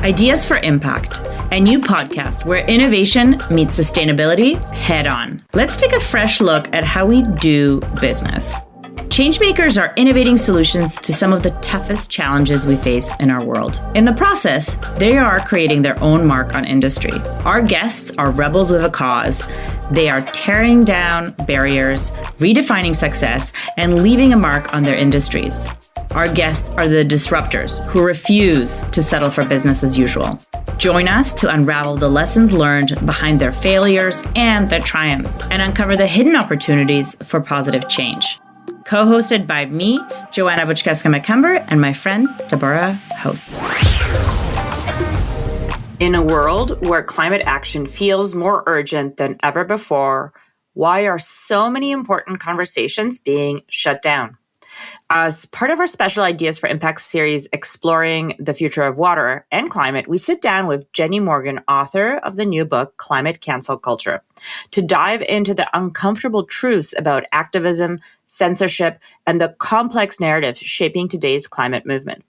Ideas for Impact, a new podcast where innovation meets sustainability head on. Let's take a fresh look at how we do business. Changemakers are innovating solutions to some of the toughest challenges we face in our world. In the process, they are creating their own mark on industry. Our guests are rebels with a cause. They are tearing down barriers, redefining success, and leaving a mark on their industries. Our guests are the disruptors who refuse to settle for business as usual. Join us to unravel the lessons learned behind their failures and their triumphs, and uncover the hidden opportunities for positive change. Co-hosted by me, Joanna Buczkowska-McCumber, and my friend, Deborah, Haust. In a world where climate action feels more urgent than ever before, why are so many important conversations being shut down? As part of our special Ideas for Impact series exploring the future of water and climate, we sit down with Jenny Morgan, author of the new book, Climate Cancel Culture, to dive into the uncomfortable truths about activism, censorship, and the complex narratives shaping today's climate movement.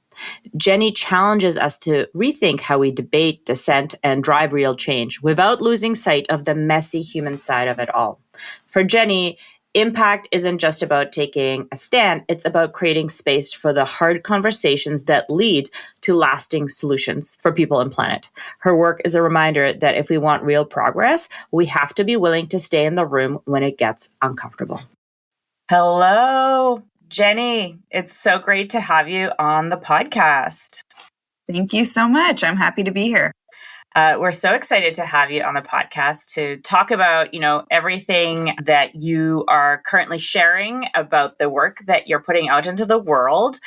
Jenny challenges us to rethink how we debate, dissent, and drive real change without losing sight of the messy human side of it all. For Jenny, impact isn't just about taking a stand, it's about creating space for the hard conversations that lead to lasting solutions for people and planet. Her work is a reminder that if we want real progress, we have to be willing to stay in the room when it gets uncomfortable. Hello, Jenny. It's so great to have you on the podcast. Thank you so much. I'm happy to be here. We're so excited to have you on the podcast to talk about, everything that you are currently sharing about the work that you're putting out into the world.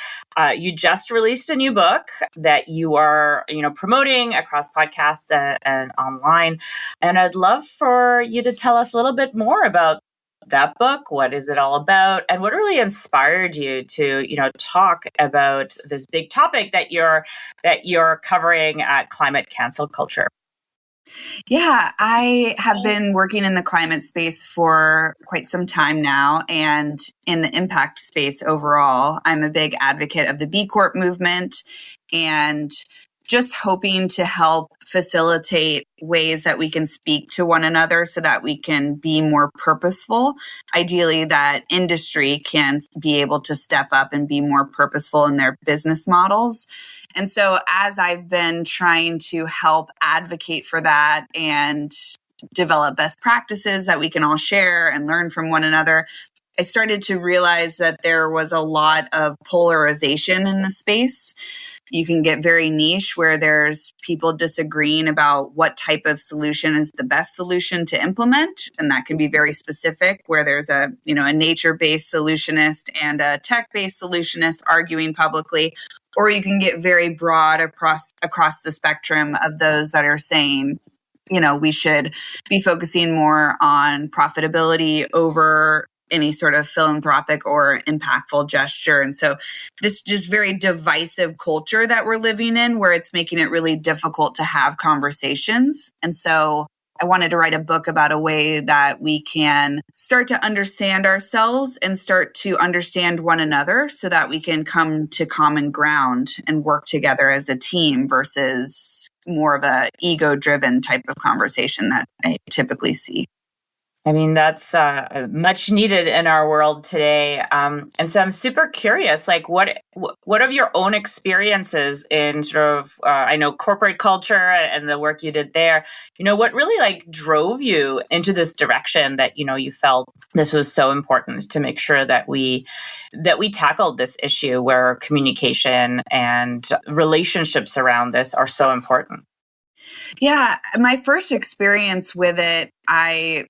You just released a new book that you are, promoting across podcasts and online. And I'd love for you to tell us a little bit more about that book. What is it all about? And what really inspired you to, talk about this big topic that you're covering at Climate Cancel Culture? Yeah, I have been working in the climate space for quite some time now, and in the impact space overall. I'm a big advocate of the B Corp movement and just hoping to help facilitate ways that we can speak to one another so that we can be more purposeful. Ideally, that industry can be able to step up and be more purposeful in their business models. And so as I've been trying to help advocate for that and develop best practices that we can all share and learn from one another, I started to realize that there was a lot of polarization in the space. You can get very niche where there's people disagreeing about what type of solution is the best solution to implement. And that can be very specific where there's a nature-based solutionist and a tech-based solutionist arguing publicly. Or you can get very broad across the spectrum of those that are saying, we should be focusing more on profitability over any sort of philanthropic or impactful gesture. And so this just very divisive culture that we're living in where it's making it really difficult to have conversations. And so I wanted to write a book about a way that we can start to understand ourselves and start to understand one another so that we can come to common ground and work together as a team versus more of a ego-driven type of conversation that I typically see. I mean, that's much needed in our world today. And so I'm super curious, what of your own experiences in sort of, I know, corporate culture and the work you did there, what really drove you into this direction that, you felt this was so important to make sure that we tackled this issue where communication and relationships around this are so important? Yeah, my first experience with it, I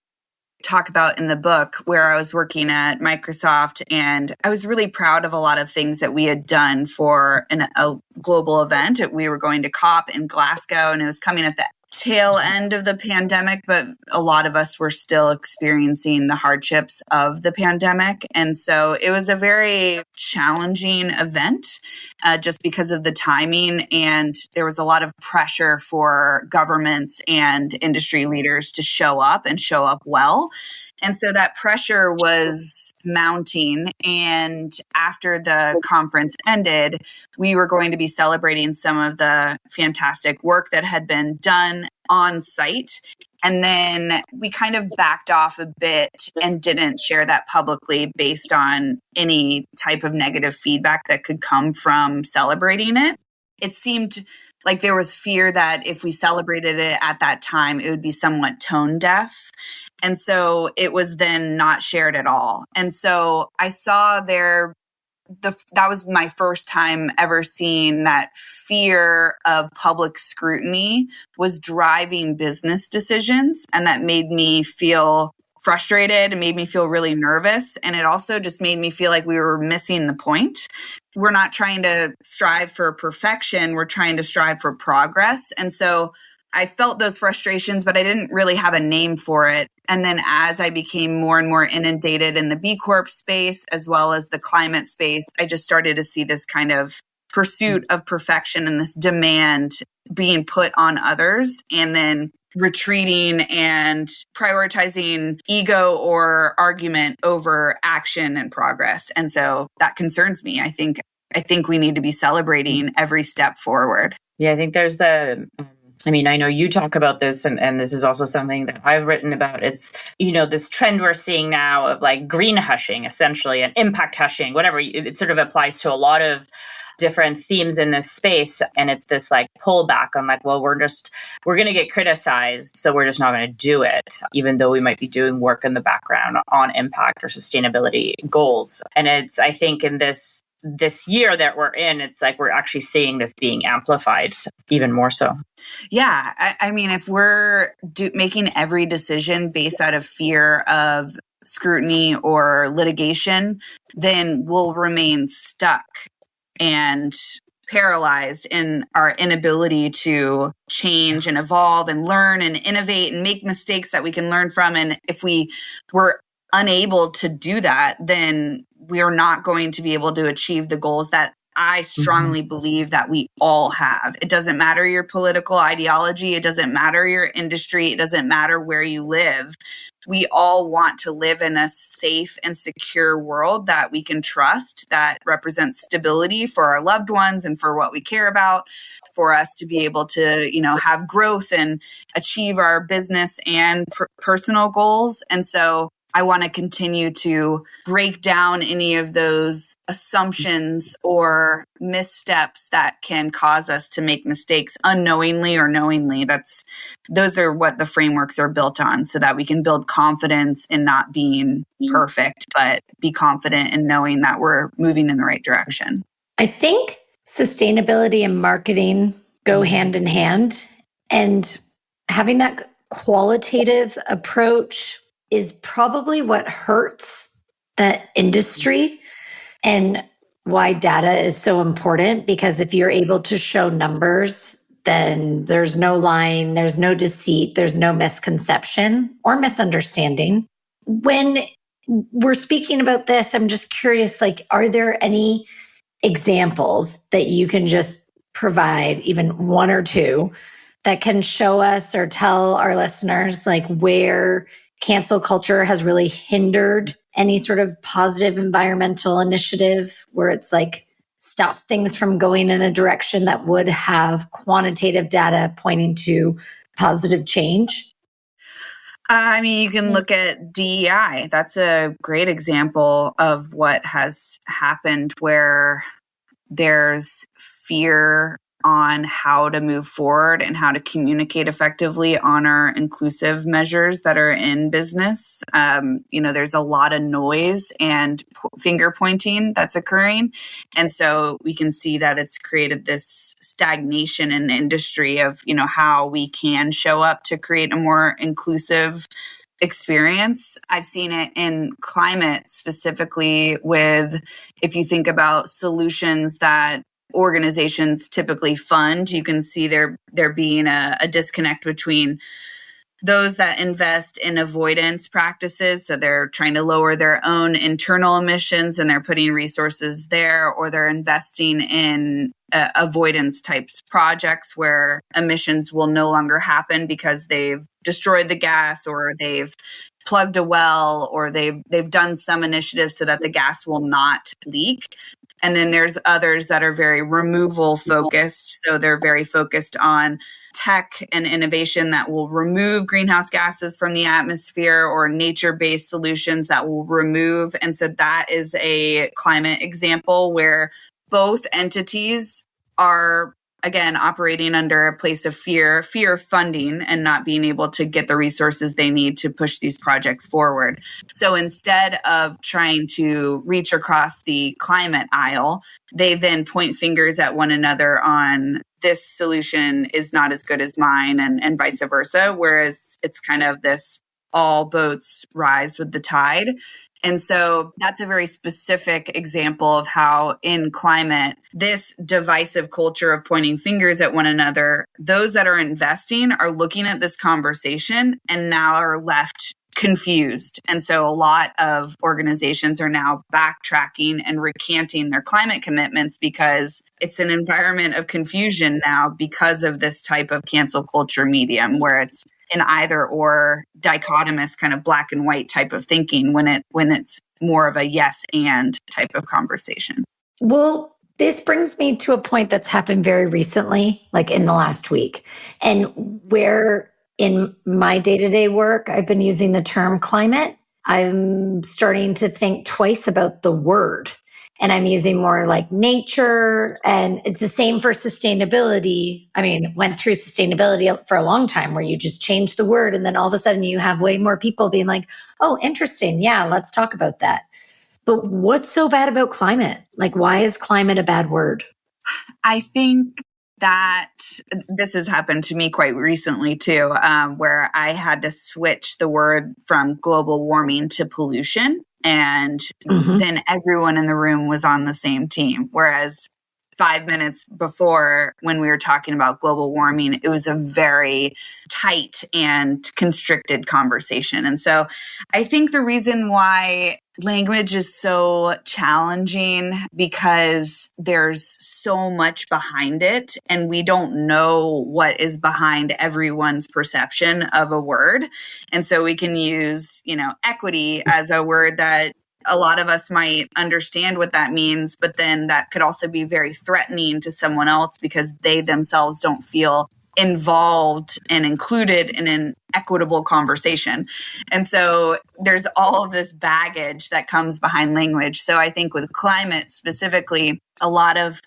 talk about in the book where I was working at Microsoft, and I was really proud of a lot of things that we had done for a global event. We were going to COP in Glasgow, and it was coming at the tail end of the pandemic, but a lot of us were still experiencing the hardships of the pandemic. And so it was a very challenging event just because of the timing. And there was a lot of pressure for governments and industry leaders to show up and show up well. And so that pressure was mounting. And after the conference ended, we were going to be celebrating some of the fantastic work that had been done on site. And then we kind of backed off a bit and didn't share that publicly based on any type of negative feedback that could come from celebrating it. It seemed like there was fear that if we celebrated it at that time, it would be somewhat tone deaf. And so it was then not shared at all. And so I saw that was my first time ever seeing that fear of public scrutiny was driving business decisions. And that made me feel frustrated and made me feel really nervous. And it also just made me feel like we were missing the point. We're not trying to strive for perfection. We're trying to strive for progress. And so I felt those frustrations, but I didn't really have a name for it. And then as I became more and more inundated in the B Corp space, as well as the climate space, I just started to see this kind of pursuit of perfection and this demand being put on others, and then retreating and prioritizing ego or argument over action and progress. And so that concerns me. I think we need to be celebrating every step forward. Yeah, I think there's I know you talk about this, and this is also something that I've written about. It's, this trend we're seeing now of like green hushing, essentially, and impact hushing, whatever. It sort of applies to a lot of different themes in this space. And it's this like pullback on like, well, we're going to get criticized, so we're just not going to do it, even though we might be doing work in the background on impact or sustainability goals. And it's, I think in this year that we're in, it's like we're actually seeing this being amplified even more so. Yeah. I mean, if we're making every decision based out of fear of scrutiny or litigation, then we'll remain stuck and paralyzed in our inability to change and evolve and learn and innovate and make mistakes that we can learn from. And if we were unable to do that, then we are not going to be able to achieve the goals that I strongly believe that we all have. It doesn't matter your political ideology. It doesn't matter your industry. It doesn't matter where you live. We all want to live in a safe and secure world that we can trust, that represents stability for our loved ones and for what we care about, for us to be able to, have growth and achieve our business and personal goals. And so I want to continue to break down any of those assumptions or missteps that can cause us to make mistakes unknowingly or knowingly. Those are what the frameworks are built on, so that we can build confidence in not being perfect, but be confident in knowing that we're moving in the right direction. I think sustainability and marketing go hand in hand, and having that qualitative approach is probably what hurts that industry, and why data is so important. Because if you're able to show numbers, then there's no lying, there's no deceit, there's no misconception or misunderstanding. When we're speaking about this, I'm just curious, like, are there any examples that you can just provide, even one or two, that can show us or tell our listeners like where cancel culture has really hindered any sort of positive environmental initiative, where it's like stop things from going in a direction that would have quantitative data pointing to positive change? I mean, you can look at DEI. That's a great example of what has happened, where there's fear on how to move forward and how to communicate effectively on our inclusive measures that are in business. There's a lot of noise and finger pointing that's occurring. And so we can see that it's created this stagnation in the industry of, how we can show up to create a more inclusive experience. I've seen it in climate specifically if you think about solutions that organizations typically fund, you can see there being a disconnect between those that invest in avoidance practices. So they're trying to lower their own internal emissions and they're putting resources there, or they're investing in avoidance types projects where emissions will no longer happen because they've destroyed the gas or they've plugged a well or they've done some initiatives so that the gas will not leak. And then there's others that are very removal focused. So they're very focused on tech and innovation that will remove greenhouse gases from the atmosphere, or nature-based solutions that will remove. And so that is a climate example where both entities are, again, operating under a place of fear of funding and not being able to get the resources they need to push these projects forward. So instead of trying to reach across the climate aisle, they then point fingers at one another on this solution is not as good as mine, and vice versa. Whereas it's kind of this all boats rise with the tide. And so that's a very specific example of how in climate, this divisive culture of pointing fingers at one another, those that are investing are looking at this conversation and now are left confused. And so a lot of organizations are now backtracking and recanting their climate commitments because it's an environment of confusion now because of this type of cancel culture medium where it's an either or dichotomous kind of black and white type of thinking when it's more of a yes and type of conversation. Well, this brings me to a point that's happened very recently, like in the last week, and where in my day-to-day work, I've been using the term climate. I'm starting to think twice about the word, and I'm using more like nature. And it's the same for sustainability. I mean, went through sustainability for a long time where you just change the word. And then all of a sudden you have way more people being like, oh, interesting. Yeah, let's talk about that. But what's so bad about climate? Like, why is climate a bad word? I think that this has happened to me quite recently too, where I had to switch the word from global warming to pollution. And then everyone in the room was on the same team. Whereas 5 minutes before, when we were talking about global warming, it was a very tight and constricted conversation. And so I think the reason why language is so challenging because there's so much behind it, and we don't know what is behind everyone's perception of a word. And so we can use, equity as a word that a lot of us might understand what that means, but then that could also be very threatening to someone else because they themselves don't feel involved and included in an equitable conversation. And so there's all of this baggage that comes behind language. So I think with climate specifically, a lot of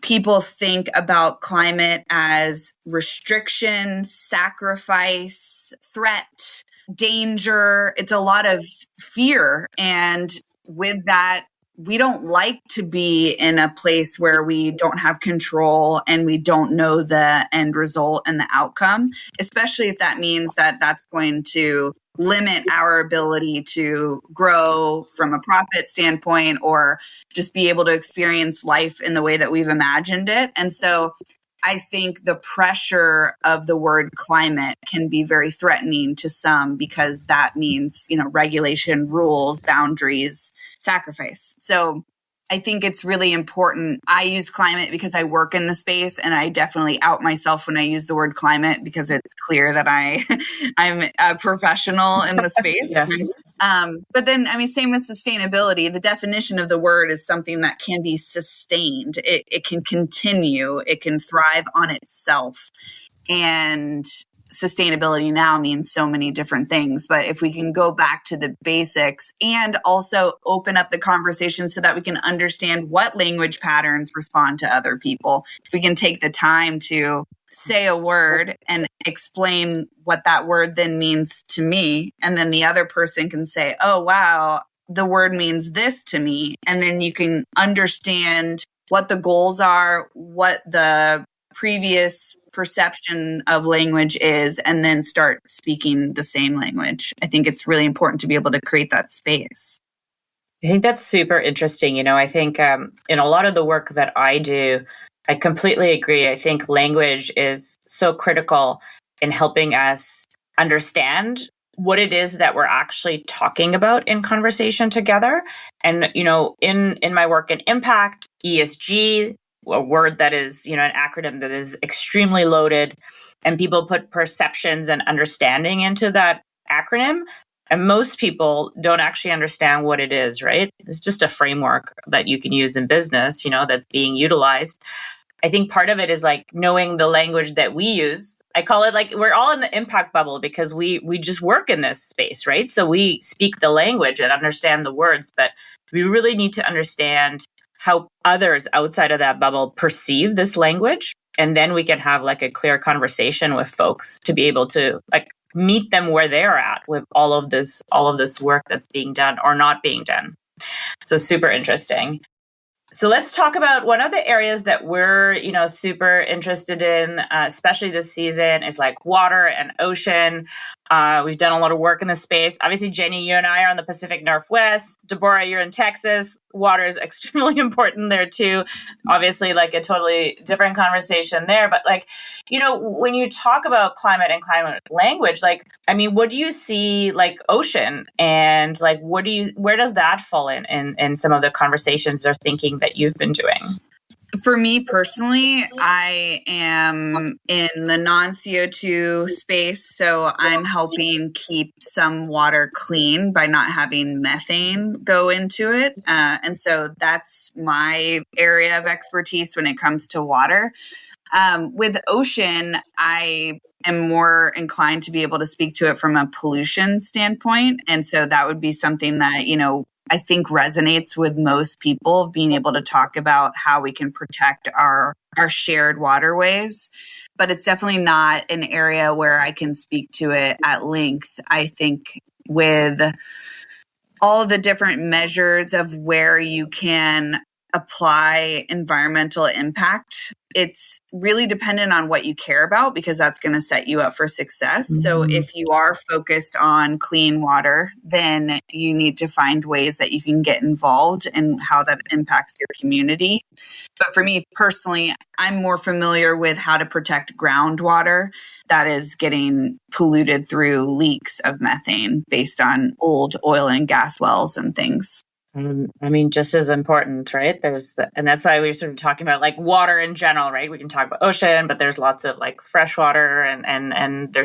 people think about climate as restriction, sacrifice, threat, danger. It's a lot of fear. And with that, we don't like to be in a place where we don't have control and we don't know the end result and the outcome, especially if that means that that's going to limit our ability to grow from a profit standpoint or just be able to experience life in the way that we've imagined it. And so I think the pressure of the word climate can be very threatening to some because that means, regulation, rules, boundaries, sacrifice. So I think it's really important. I use climate because I work in the space, and I definitely out myself when I use the word climate because it's clear that I'm a professional in the space. Yeah. But then, same with sustainability. The definition of the word is something that can be sustained. It can continue. It can thrive on itself. And sustainability now means so many different things. But if we can go back to the basics and also open up the conversation so that we can understand what language patterns respond to other people, if we can take the time to say a word and explain what that word then means to me, and then the other person can say, oh, wow, the word means this to me. And then you can understand what the goals are, what the previous perception of language is, and then start speaking the same language. I think it's really important to be able to create that space. I think that's super interesting. I think in a lot of the work that I do, I completely agree. I think language is so critical in helping us understand what it is that we're actually talking about in conversation together. And, in my work in impact, ESG, a word that is, an acronym that is extremely loaded, and people put perceptions and understanding into that acronym. And most people don't actually understand what it is, right? It's just a framework that you can use in business, that's being utilized. I think part of it is like knowing the language that we use. I call it like we're all in the impact bubble because we just work in this space, right? So we speak the language and understand the words, but we really need to understand how others outside of that bubble perceive this language. And then we can have like a clear conversation with folks to be able to like meet them where they're at with all of this work that's being done or not being done. So super interesting. So let's talk about one of the areas that we're, super interested in, especially this season, is like water and ocean. We've done a lot of work in this space. Obviously, Jenny, you and I are on the Pacific Northwest. Deborah, you're in Texas. Water is extremely important there too. Obviously, like a totally different conversation there. But like, when you talk about climate and climate language, like, I mean, what do you see like ocean and like, where does that fall in some of the conversations or thinking that you've been doing? For me personally, I am in the non-CO2 space, so I'm helping keep some water clean by not having methane go into it. And so that's my area of expertise when it comes to water. With ocean, I am more inclined to be able to speak to it from a pollution standpoint. And so that would be something that, I think resonates with most people, being able to talk about how we can protect our shared waterways. But it's definitely not an area where I can speak to it at length. I think with all of the different measures of where you can apply environmental impact, it's really dependent on what you care about because that's going to set you up for success. Mm-hmm. So if you are focused on clean water, then you need to find ways that you can get involved and how that impacts your community. But for me personally, I'm more familiar with how to protect groundwater that is getting polluted through leaks of methane based on old oil and gas wells and things. I mean, just as important, right? And that's why we're sort of talking about like water in general, right? We can talk about ocean, but there's lots of like fresh water and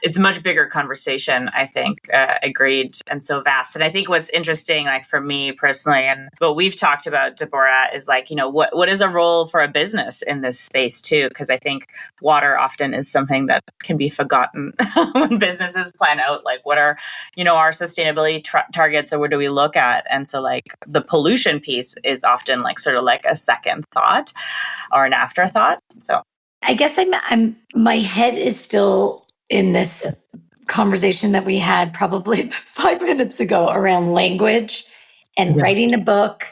it's a much bigger conversation, I think, agreed, and so vast. And I think what's interesting, like for me personally, and what we've talked about, Deborah, is like, what is a role for a business in this space too? Because I think water often is something that can be forgotten when businesses plan out, like what are, our sustainability targets or what do we look at? And so like the pollution piece is often like sort of like a second thought or an afterthought. So I guess my head is still in this conversation that we had probably 5 minutes ago around language and writing a book.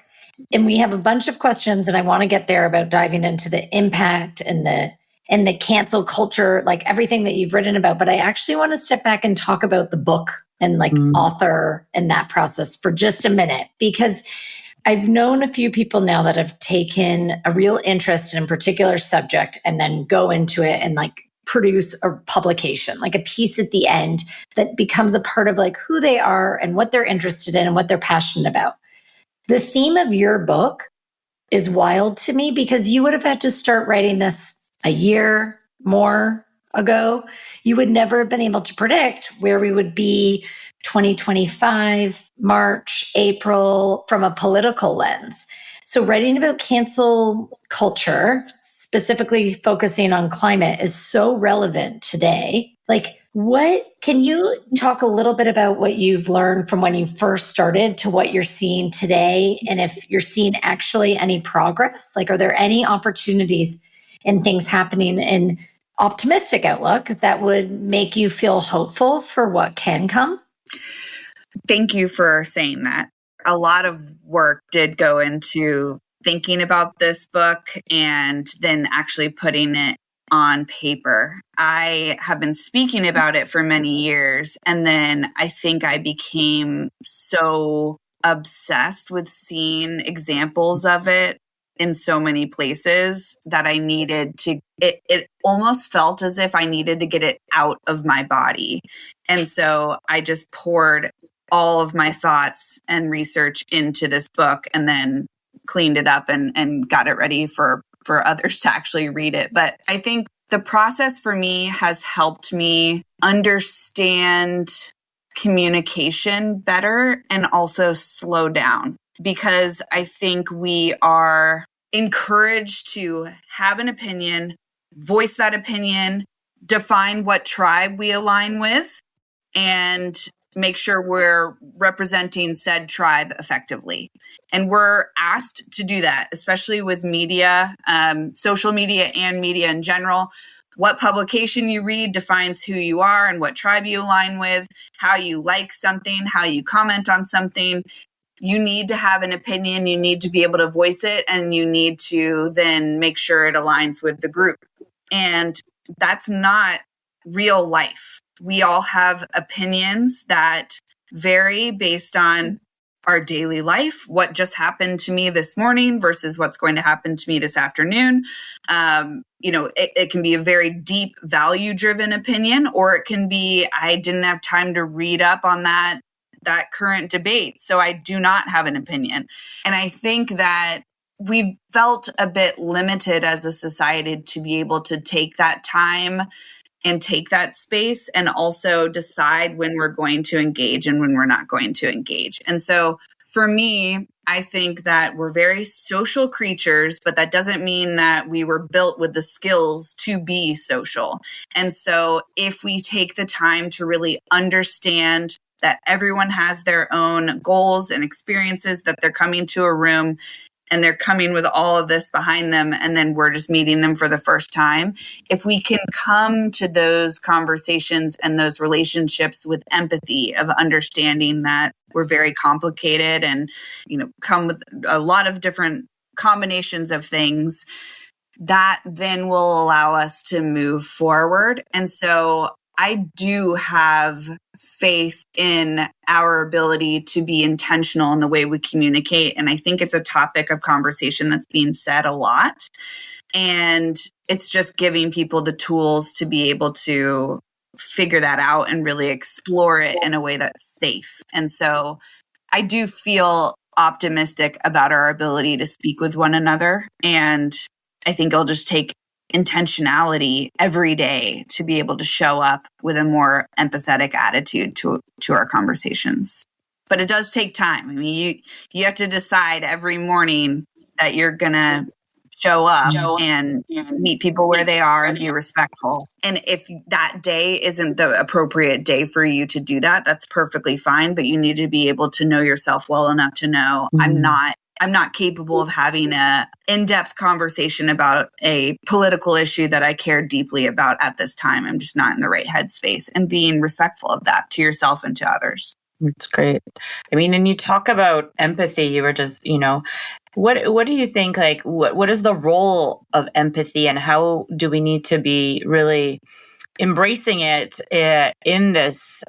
And we have a bunch of questions and I want to get there about diving into the impact and the cancel culture, like everything that you've written about. But I actually want to step back and talk about the book and like author and that process for just a minute, because I've known a few people now that have taken a real interest in a particular subject and then go into it and like produce a publication, like a piece at the end that becomes a part of like who they are and what they're interested in and what they're passionate about. The theme of your book is wild to me because you would have had to start writing this a year more ago. You would never have been able to predict where we would be 2025, March, April, from a political lens. So writing about cancel culture, specifically focusing on climate, is so relevant today. Like, can you talk a little bit about what you've learned from when you first started to what you're seeing today? And if you're seeing actually any progress, like, are there any opportunities and things happening in optimistic outlook that would make you feel hopeful for what can come? Thank you for saying that. A lot of work did go into thinking about this book and then actually putting it on paper. I have been speaking about it for many years, and then I think I became so obsessed with seeing examples of it in so many places that I needed to, it almost felt as if I needed to get it out of my body. And so I just poured all of my thoughts and research into this book and then cleaned it up and got it ready for others to actually read it. But I think the process for me has helped me understand communication better and also slow down, because I think we are encouraged to have an opinion, voice that opinion, define what tribe we align with, and make sure we're representing said tribe effectively. And we're asked to do that, especially with media, social media and media in general. What publication you read defines who you are and what tribe you align with, how you like something, how you comment on something. You need to have an opinion, you need to be able to voice it, and you need to then make sure it aligns with the group. And that's not real life. We all have opinions that vary based on our daily life, what just happened to me this morning versus what's going to happen to me this afternoon. It can be a very deep value-driven opinion, or it can be, I didn't have time to read up on that current debate, so I do not have an opinion. And I think that we've felt a bit limited as a society to be able to take that time and take that space and also decide when we're going to engage and when we're not going to engage. And so for me, I think that we're very social creatures, but that doesn't mean that we were built with the skills to be social. And so if we take the time to really understand that everyone has their own goals and experiences, that they're coming to a room and they're coming with all of this behind them, and then we're just meeting them for the first time. If we can come to those conversations and those relationships with empathy of understanding that we're very complicated and, come with a lot of different combinations of things, that then will allow us to move forward. And so I do have faith in our ability to be intentional in the way we communicate. And I think it's a topic of conversation that's being said a lot. And it's just giving people the tools to be able to figure that out and really explore it in a way that's safe. And so I do feel optimistic about our ability to speak with one another. And I think it'll just take intentionality every day to be able to show up with a more empathetic attitude to our conversations. But it does take time. I mean, you have to decide every morning that you're going to show up and meet people where they are and be respectful. And if that day isn't the appropriate day for you to do that, that's perfectly fine. But you need to be able to know yourself well enough to know I'm not capable of having a in-depth conversation about a political issue that I care deeply about at this time. I'm just not in the right headspace, and being respectful of that to yourself and to others. That's great. I mean, and you talk about empathy, you were just, what do you think, like, what is the role of empathy, and how do we need to be really embracing it in this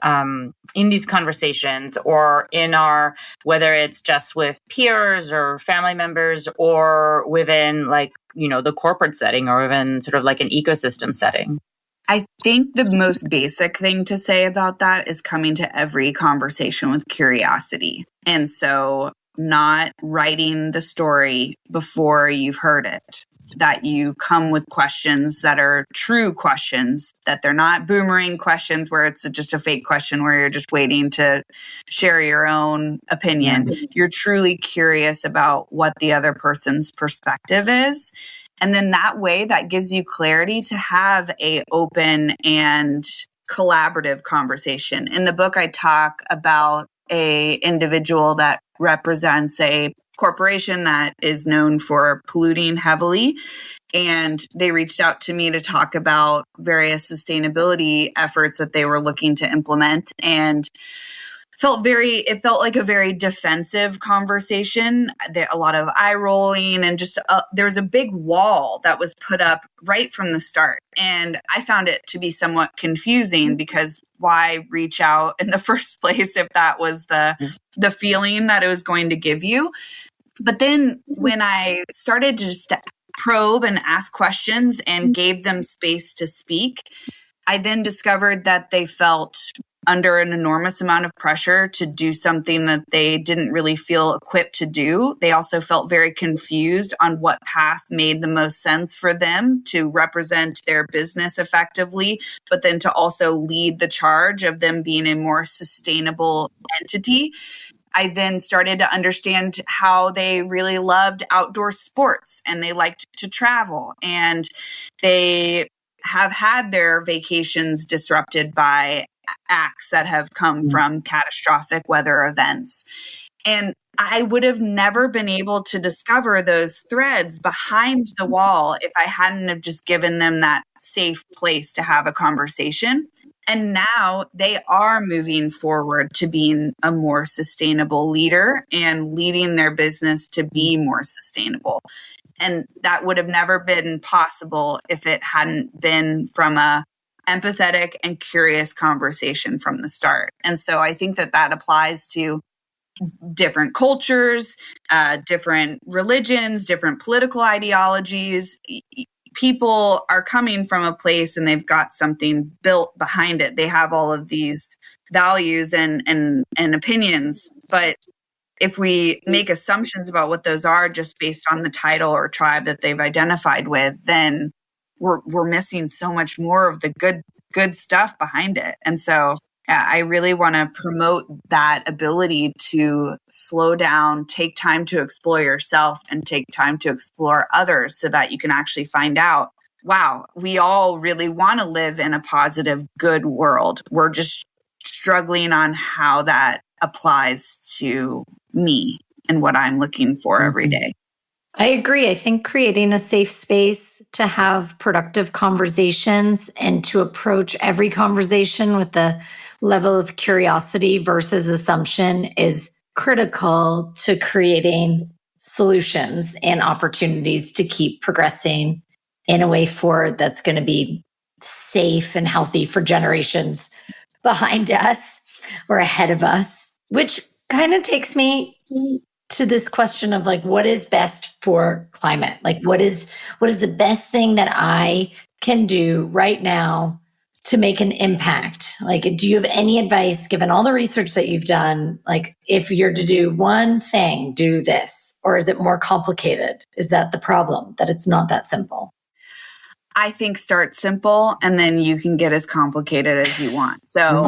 in these conversations, or in our, whether it's just with peers or family members, or within the corporate setting, or even sort of like an ecosystem setting? I think the most basic thing to say about that is coming to every conversation with curiosity. And so not writing the story before you've heard it, that you come with questions that are true questions, that they're not boomerang questions where it's just a fake question where you're just waiting to share your own opinion. Mm-hmm. You're truly curious about what the other person's perspective is. And then that way, that gives you clarity to have a open and collaborative conversation. In the book, I talk about a individual that represents a corporation that is known for polluting heavily. And they reached out to me to talk about various sustainability efforts that they were looking to implement. And it felt like a very defensive conversation. A lot of eye rolling, and just there was a big wall that was put up right from the start. And I found it to be somewhat confusing, because why reach out in the first place if that was the feeling that it was going to give you? But then when I started to just probe and ask questions and gave them space to speak, I then discovered that they felt under an enormous amount of pressure to do something that they didn't really feel equipped to do. They also felt very confused on what path made the most sense for them to represent their business effectively, but then to also lead the charge of them being a more sustainable entity. I then started to understand how they really loved outdoor sports and they liked to travel, and they have had their vacations disrupted by acts that have come from catastrophic weather events. And I would have never been able to discover those threads behind the wall if I hadn't have just given them that safe place to have a conversation. And now they are moving forward to being a more sustainable leader and leading their business to be more sustainable. And that would have never been possible if it hadn't been from a empathetic and curious conversation from the start. And so I think that applies to different cultures, different religions, different political ideologies. People are coming from a place and they've got something built behind it. They have all of these values and opinions. But if we make assumptions about what those are just based on the title or tribe that they've identified with, then we're missing so much more of the good stuff behind it. And so I really want to promote that ability to slow down, take time to explore yourself and take time to explore others so that you can actually find out, wow, we all really want to live in a positive, good world. We're just struggling on how that applies to me and what I'm looking for every day. I agree. I think creating a safe space to have productive conversations and to approach every conversation with the level of curiosity versus assumption is critical to creating solutions and opportunities to keep progressing in a way forward that's going to be safe and healthy for generations behind us or ahead of us, which kind of takes me to this question of like, what is best for climate? Like, what is the best thing that I can do right now to make an impact? Like, do you have any advice, given all the research that you've done? Like, if you're to do one thing, do this, or is it more complicated? Is that the problem, that it's not that simple? I think start simple and then you can get as complicated as you want. So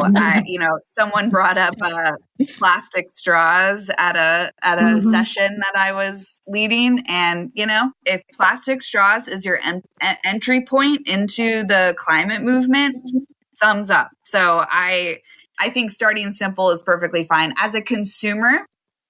someone brought up plastic straws at a session that I was leading. And, if plastic straws is your entry point into the climate movement, thumbs up. So I think starting simple is perfectly fine. As a consumer,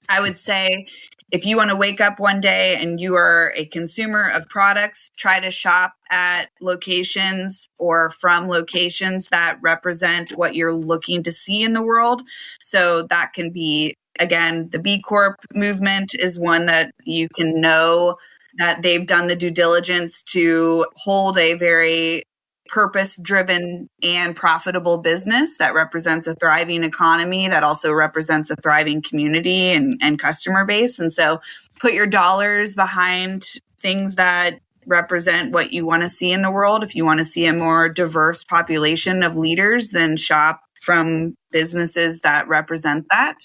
I would say if you want to wake up one day and you are a consumer of products, try to shop at locations or from locations that represent what you're looking to see in the world. So that can be, again, the B Corp movement is one that you can know that they've done the due diligence to hold a very purpose-driven and profitable business that represents a thriving economy that also represents a thriving community and customer base. And so put your dollars behind things that represent what you want to see in the world. If you want to see a more diverse population of leaders, then shop from businesses that represent that.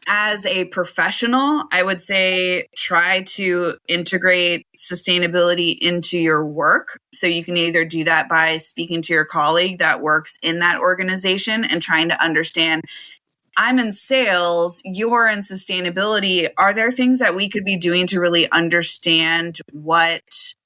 As a professional, I would say try to integrate sustainability into your work. So you can either do that by speaking to your colleague that works in that organization and trying to understand, I'm in sales, you're in sustainability. Are there things that we could be doing to really understand what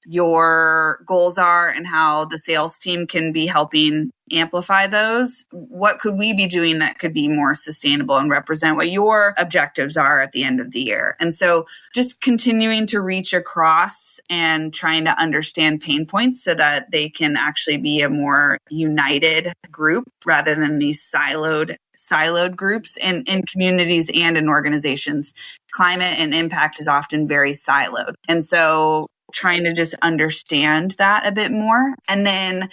your goals are and how the sales team can be helping amplify those? What could we be doing that could be more sustainable and represent what your objectives are at the end of the year? And so just continuing to reach across and trying to understand pain points so that they can actually be a more united group rather than these siloed groups in communities and in organizations. Climate and impact is often very siloed. And so trying to just understand that a bit more. And then,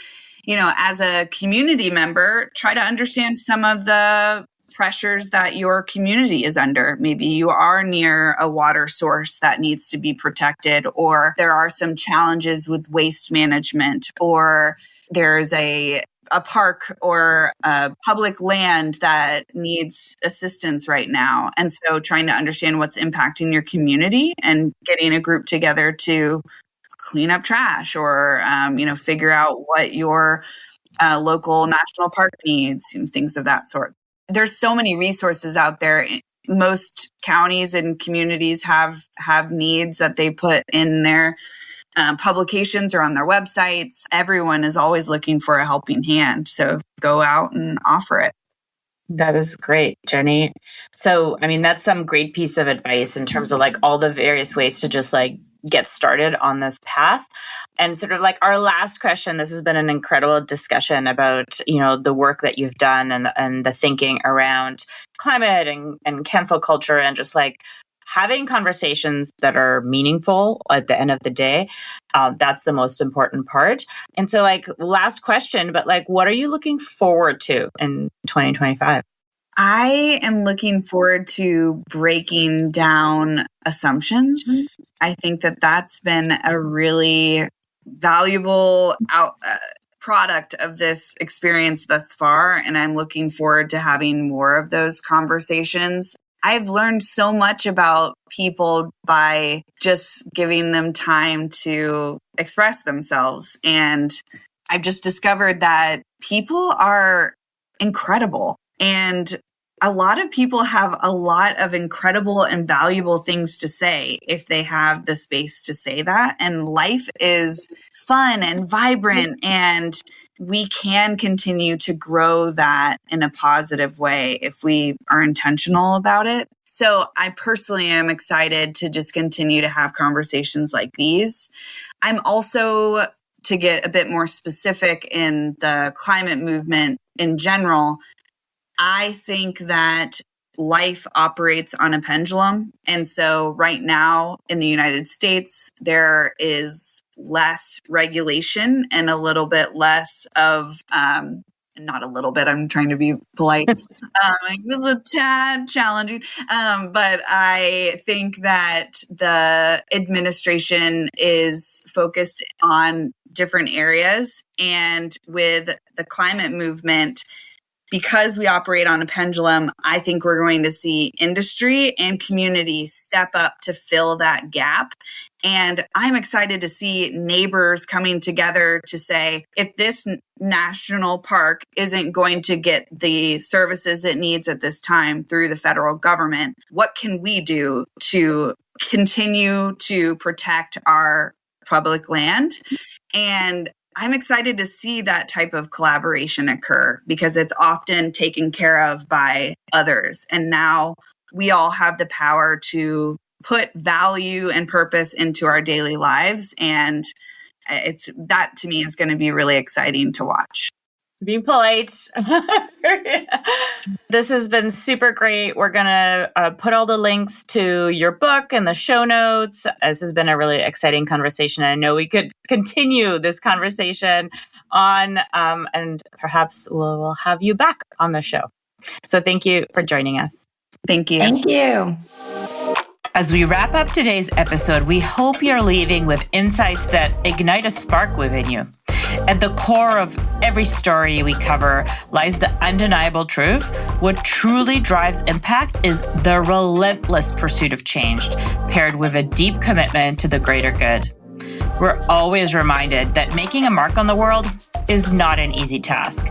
as a community member, try to understand some of the pressures that your community is under. Maybe you are near a water source that needs to be protected, or there are some challenges with waste management, or there's a a park or a public land that needs assistance right now. And so trying to understand what's impacting your community and getting a group together to clean up trash or, figure out what your local national park needs and things of that sort. There's so many resources out there. Most counties and communities have needs that they put in their publications or on their websites. Everyone is always looking for a helping hand. So go out and offer it. That is great, Jenny. So, that's some great piece of advice in terms of like all the various ways to just like get started on this path. And sort of like our last question, this has been an incredible discussion about, the work that you've done and the thinking around climate and cancel culture and just like having conversations that are meaningful at the end of the day. That's the most important part. And so like last question, but like, what are you looking forward to in 2025? I am looking forward to breaking down assumptions. I think that that's been a really valuable product of this experience thus far. And I'm looking forward to having more of those conversations. I've learned so much about people by just giving them time to express themselves. And I've just discovered that people are incredible. And a lot of people have a lot of incredible and valuable things to say if they have the space to say that. And life is fun and vibrant, and we can continue to grow that in a positive way if we are intentional about it. So I personally am excited to just continue to have conversations like these. I'm also, to get a bit more specific in the climate movement in general, I think that life operates on a pendulum. And so right now in the United States, there is less regulation and a little bit less of, not a little bit, I'm trying to be polite. It was a tad challenging. But I think that the administration is focused on different areas. And with the climate movement, because we operate on a pendulum, I think we're going to see industry and community step up to fill that gap. And I'm excited to see neighbors coming together to say, if this national park isn't going to get the services it needs at this time through the federal government, what can we do to continue to protect our public land? And I'm excited to see that type of collaboration occur because it's often taken care of by others. And now we all have the power to put value and purpose into our daily lives. And that to me is going to be really exciting to watch. Be polite. This has been super great. We're going to put all the links to your book and the show notes. This has been a really exciting conversation. I know we could continue this conversation on, and perhaps we'll have you back on the show. So thank you for joining us. Thank you. Thank you. As we wrap up today's episode, we hope you're leaving with insights that ignite a spark within you. At the core of every story we cover lies the undeniable truth. What truly drives impact is the relentless pursuit of change, paired with a deep commitment to the greater good. We're always reminded that making a mark on the world is not an easy task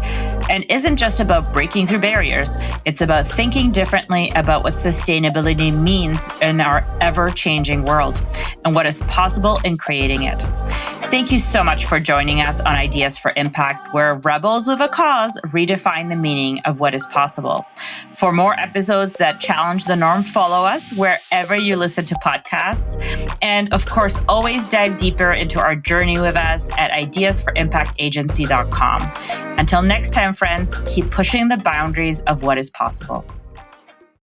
and isn't just about breaking through barriers. It's about thinking differently about what sustainability means in our ever-changing world and what is possible in creating it. Thank you so much for joining us on Ideas for Impact, where rebels with a cause redefine the meaning of what is possible. For more episodes that challenge the norm, follow us wherever you listen to podcasts. And of course, always dive deeper into our journey with us at ideasforimpactagency.com. Until next time, friends, keep pushing the boundaries of what is possible.